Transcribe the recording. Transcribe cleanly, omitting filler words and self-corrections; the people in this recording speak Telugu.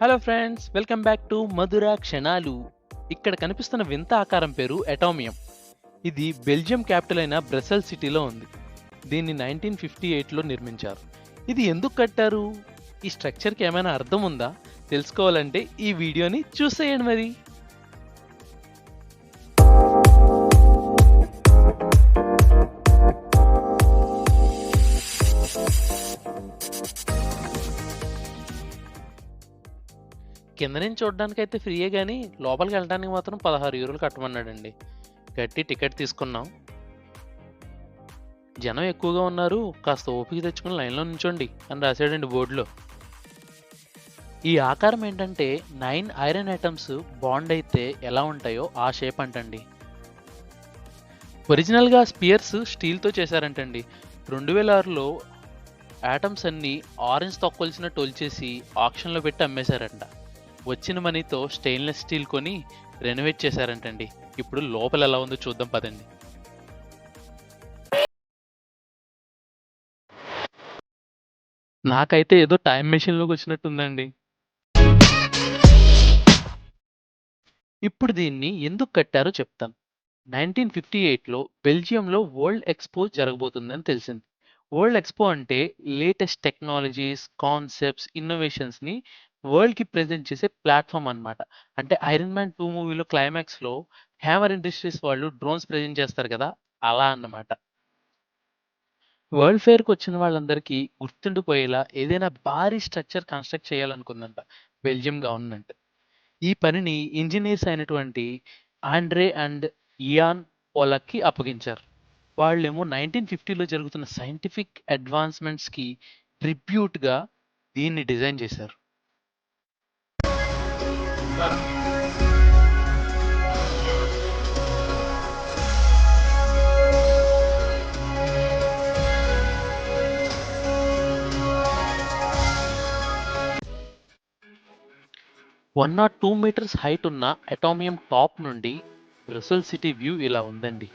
Hello friends, welcome back to మధుర క్షణాలు. ఇక్కడ కనిపిస్తున్న వింత ఆకారం పేరు అటామియం. ఇది బెల్జియం క్యాపిటల్ అయిన బ్రసెల్స్ సిటీలో ఉంది. దీన్ని 1958లో నిర్మించారు. ఇది ఎందుకు కట్టారు? ఈ స్ట్రక్చర్కి ఏమైనా అర్థం ఉందా? తెలుసుకోవాలంటే ఈ వీడియోని చూసేయండి మరి. కింద నుంచి చూడడానికైతే ఫ్రీయే కానీ లోపలికి వెళ్ళడానికి మాత్రం 16 యూరోలు కట్టమన్నాడండి. కట్టి టికెట్ తీసుకున్నాం. జనం ఎక్కువగా ఉన్నారు, కాస్త ఓపిక తెచ్చుకుని లైన్లో నుంచోండి అని రాశాడండి బోర్డులో. ఈ ఆకారం ఏంటంటే 9 ఐరన్ ఐటమ్స్ బాండ్ అయితే ఎలా ఉంటాయో ఆ షేప్ అంటండి. ఒరిజినల్గా స్పియర్స్ స్టీల్తో చేశారంటండి. 2006లో ఆటమ్స్ అన్ని ఆరెంజ్ తొక్కల్సిన టోల్చేసి ఆక్షన్లో పెట్టి అమ్మేశారంట. వచ్చిన మనీతో స్టెయిన్లెస్ స్టీల్ కొని రెనోవేట్ చేశారంటండి. ఇప్పుడు లోపల ఎలా ఉందో చూద్దాం పదండి. నాకైతే ఏదో టైం మెషిన్లోకి వచ్చినట్టుందండి. ఇప్పుడు దీన్ని ఎందుకు కట్టారో చెప్తాను. 1958లో బెల్జియంలో వరల్డ్ ఎక్స్పో జరగబోతుందని తెలిసింది. వరల్డ్ ఎక్స్పో అంటే లేటెస్ట్ టెక్నాలజీస్, కాన్సెప్ట్స్, ఇన్నోవేషన్స్ని వరల్డ్కి ప్రెజెంట్ చేసే ప్లాట్ఫామ్ అన్నమాట. అంటే ఐరన్ మ్యాన్ 2 మూవీలో క్లైమాక్స్లో హ్యామర్ ఇండస్ట్రీస్ వాళ్ళు డ్రోన్స్ ప్రెజెంట్ చేస్తారు కదా, అలా అన్నమాట. వరల్డ్ ఫేర్కి వచ్చిన వాళ్ళందరికీ గుర్తుండిపోయేలా ఏదైనా భారీ స్ట్రక్చర్ కన్స్ట్రక్ట్ చేయాలనుకుందంట బెల్జియం గవర్నమెంట్. ఈ పనిని ఇంజనీర్స్ అయినటువంటి ఆండ్రే అండ్ ఇయాన్ పోలక్కి అప్పగించారు. వాళ్ళేమో 1950లో జరుగుతున్న సైంటిఫిక్ అడ్వాన్స్మెంట్స్కి ట్రిబ్యూట్గా దీన్ని డిజైన్ చేశారు. 102 మీటర్స్ హైట్ ఉన్న అటామియం టాప్ నుండి బ్రసెల్స్ సిటీ వ్యూ ఇలా ఉందండి.